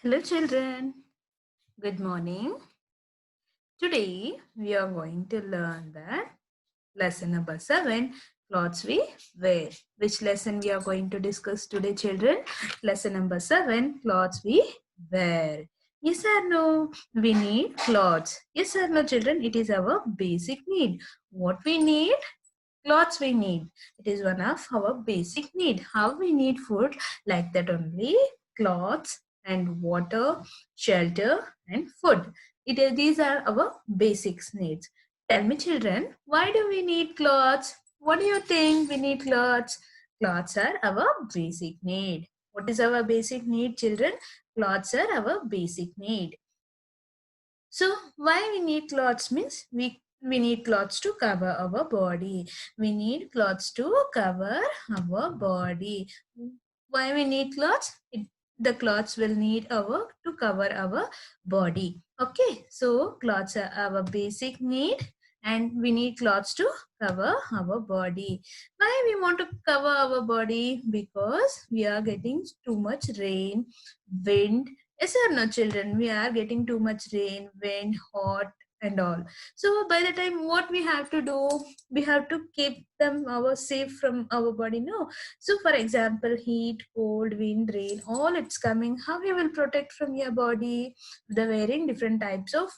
Hello children, good morning. Today we are going to learn the lesson number 7, clothes we wear. Which lesson we are going to discuss today children? Lesson number 7, clothes we wear. Yes or no? We need clothes. Yes or no children? It is our basic need. What we need? Clothes we need. It is one of our basic need. How we need food? Like that only. Clothes and water, shelter and food. These are our basic needs. Tell me children, why do we need clothes? What do you think we need clothes? Clothes are our basic need. What is our basic need children? Clothes are our basic need. So why we need clothes means we need clothes to cover our body. We need clothes to cover our body. Why we need clothes? The clothes will need our to cover our body. Okay, so clothes are our basic need and we need clothes to cover our body. Why we want to cover our body? Because we are getting too much rain, wind. Yes or no, children? We are getting too much rain, wind, hot, and all. So by the time what we have to do, we have to keep them our safe from our body. No. So for example, heat, cold, wind, rain, all it's coming. How you will protect from your body? The wearing different types of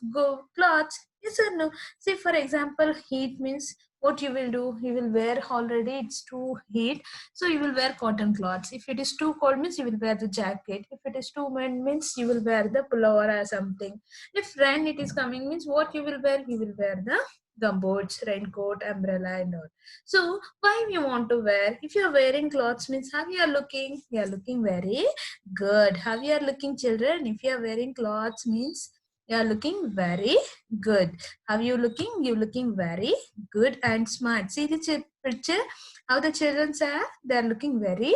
clothes. Yes or no? Say for example, heat means what you will do? You will wear already. It's too heat, so you will wear cotton cloths. If it is too cold means you will wear the jacket. If it is too wind means you will wear the pullover or something. If rain it is coming means what you will wear? You will wear the gumboots, raincoat, umbrella and all. So why we want to wear? If you are wearing clothes means how you are looking? You are looking very good. How you are looking children? If you are wearing clothes means you are looking very good. How you looking? You looking very good and smart. See the picture? How the children are? They are looking very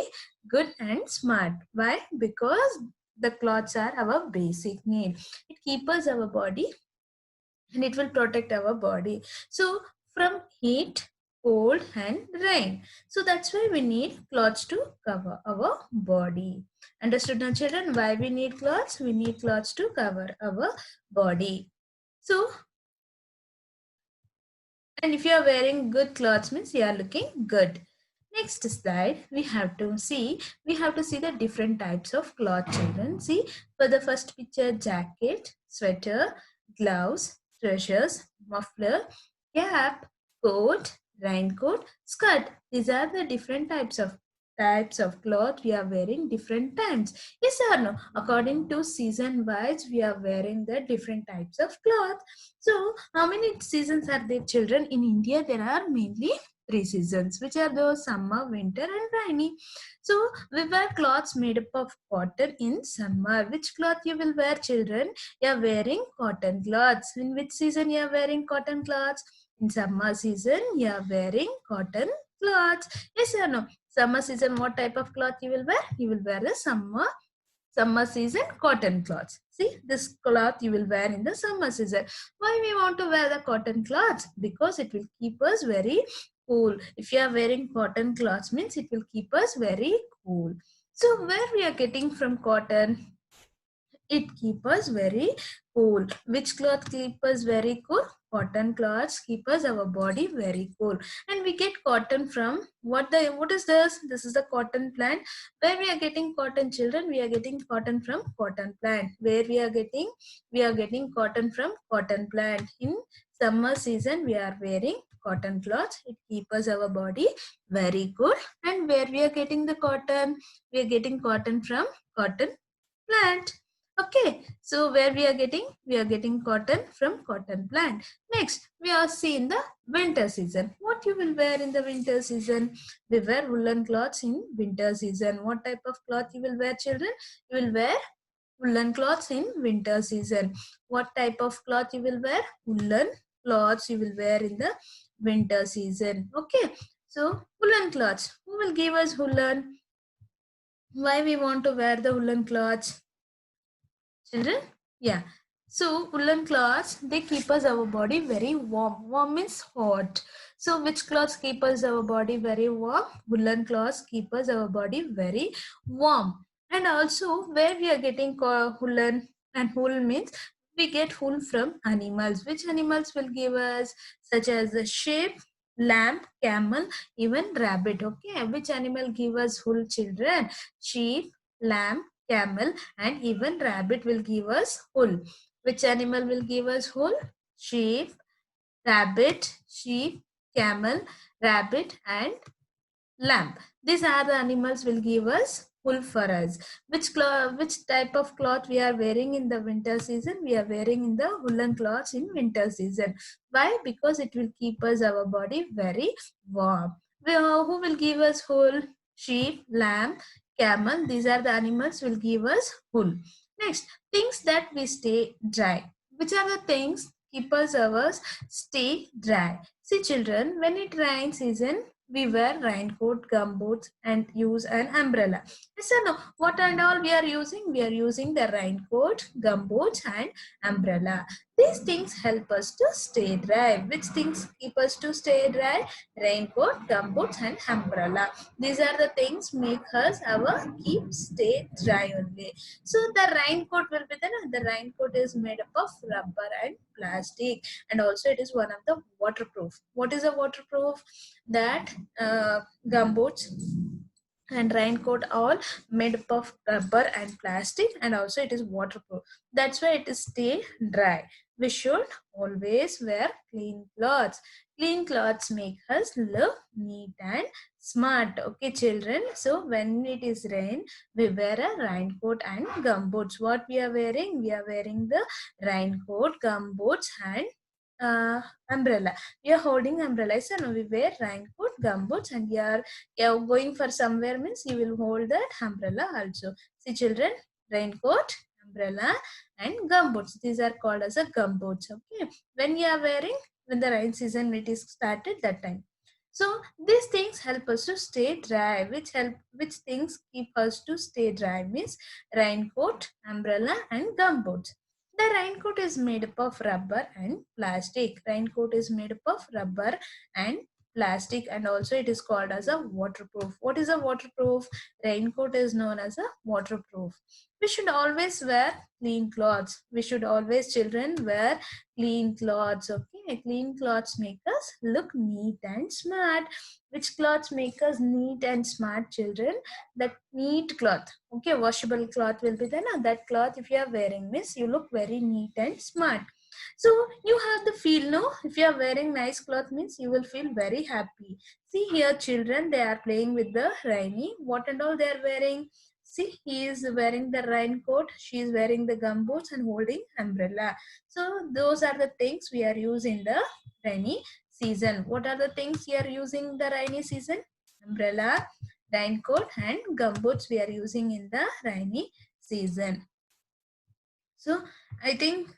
good and smart. Why? Because the clothes are our basic need. It keeps our body and it will protect our body. So from heat, cold and rain. So that's why we need clothes to cover our body. Understood now children? Why we need clothes? We need clothes to cover our body. So, and if you are wearing good clothes means you are looking good. Next slide, we have to see the different types of cloth children. See, for the first picture, jacket, sweater, gloves, trousers, muffler, cap, coat, raincoat, skirt. These are the different types of cloth we are wearing different times. Yes or no? According to season wise, we are wearing the different types of cloth. So, how many seasons are there, children? In India, there are mainly three seasons, which are those summer, winter, and rainy. So, we wear clothes made up of cotton in summer. Which cloth you will wear, children? You are wearing cotton cloths. In which season you are wearing cotton cloths? In summer season, you are wearing cotton cloths. Yes or no? Summer season, what type of cloth you will wear? You will wear the summer season cotton cloths. See, this cloth you will wear in the summer season. Why we want to wear the cotton cloths? Because it will keep us very cool. If you are wearing cotton cloths means it will keep us very cool. So where we are getting from cotton? It keeps us very cool. Which cloth keep us very cool? Cotton cloths keep us our body very cool. And we get cotton from what is this? This is the cotton plant. Where we are getting cotton, children? We are getting cotton from cotton plant. Where we are getting cotton from cotton plant. In summer season we are wearing cotton cloths. It keeps us our body very cool. And where we are getting the cotton? We are getting cotton from cotton plant. Okay, so where we are getting? We are getting cotton from cotton plant. Next, we are seeing the winter season. What you will wear in the winter season? We wear woolen cloths in winter season. What type of cloth you will wear, children? You will wear woolen cloths in winter season. What type of cloth you will wear? Woolen cloths you will wear in the winter season. Okay, so woolen cloths. Who will give us woolen? Why we want to wear the woolen cloths? Children? Yeah. So woolen cloths, they keep us our body very warm. Warm means hot. So which cloths keep us our body very warm? Woolen cloths keep us our body very warm. And also where we are getting woolen, and wool means we get wool from animals. Which animals will give us? Such as the sheep, lamb, camel, even rabbit. Okay, which animal give us wool, children? Sheep, lamb, camel, and even rabbit will give us wool. Which animal will give us wool? Sheep, rabbit, sheep, camel, rabbit, and lamb. These are the animals will give us wool for us. Which type of cloth we are wearing in the winter season? We are wearing in the woolen cloths in winter season. Why? Because it will keep us our body very warm. Who will give us wool? Sheep, lamb, camel. These are the animals will give us wool. Next, things that we stay dry. Which are the things keep us ours stay dry? See children, when it rains season, we wear raincoat, gumboots, and use an umbrella. Yes or no? What and all we are using? We are using the raincoat, gumboots, and umbrella. These things help us to stay dry. Which things keep us to stay dry? Raincoat, gumboots, and umbrella. These are the things make us our keep stay dry only. So the raincoat will be the raincoat is made up of rubber and plastic, and also it is one of the waterproof. What is a waterproof? That gumboots and raincoat all made up of rubber and plastic, and also it is waterproof. That's why it is stay dry. We should always wear clean clothes. Clean clothes make us look neat and smart. Okay children, so when it is rain, we wear a raincoat and gumboots. What we are wearing? We are wearing the raincoat, gumboots, and umbrella. We are holding umbrella. So no, we wear raincoat, gumboots, and you're going for somewhere means you will hold that umbrella also. See children, raincoat, umbrella, and gumboots. These are called as a gumboots. Okay, when you are wearing, when the rain season it is started, that time. So these things help us to stay dry. Which things keep us to stay dry means raincoat, umbrella, and gumboots. The raincoat is made up of rubber and plastic. Raincoat is made up of rubber and plastic, and also it is called as a waterproof. What is a waterproof? Raincoat is known as a waterproof. We should always wear clean clothes. We should always, children, wear clean clothes. Okay, clean clothes make us look neat and smart. Which clothes make us neat and smart, children? That neat cloth. Okay, washable cloth will be there. Now that cloth if you are wearing means you look very neat and smart. So you have the feel, no? If you are wearing nice cloth means you will feel very happy. See here children, they are playing with the rainy. What and all they are wearing? See, he is wearing the raincoat, she is wearing the gumboots and holding umbrella. So those are the things we are using the rainy season. What are the things we are using the rainy season? Umbrella, raincoat, and gumboots we are using in the rainy season. So I think,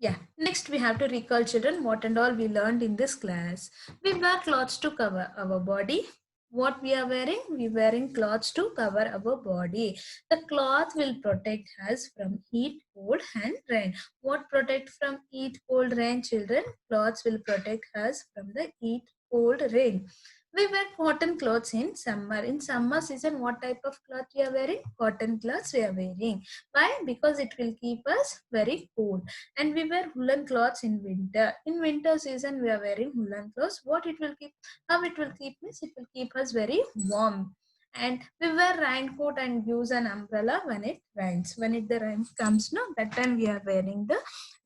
yeah, next we have to recall children what and all we learned in this class. We wear clothes to cover our body. What we are wearing? We are wearing clothes to cover our body. The cloth will protect us from heat, cold, and rain. What protect from heat, cold, rain, children? Clothes will protect us from the heat, cold, rain. We wear cotton clothes in summer. In summer season, what type of cloth we are wearing? Cotton clothes we are wearing. Why? Because it will keep us very cool. And we wear woolen clothes in winter. In winter season, we are wearing woolen clothes. What it will keep? How it will keep means it will keep us very warm. And we wear raincoat and use an umbrella when it rains. When the rain comes, no, that time we are wearing the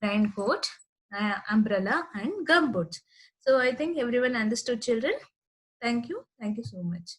raincoat, umbrella, and gumboots. So I think everyone understood, children. Thank you. Thank you so much.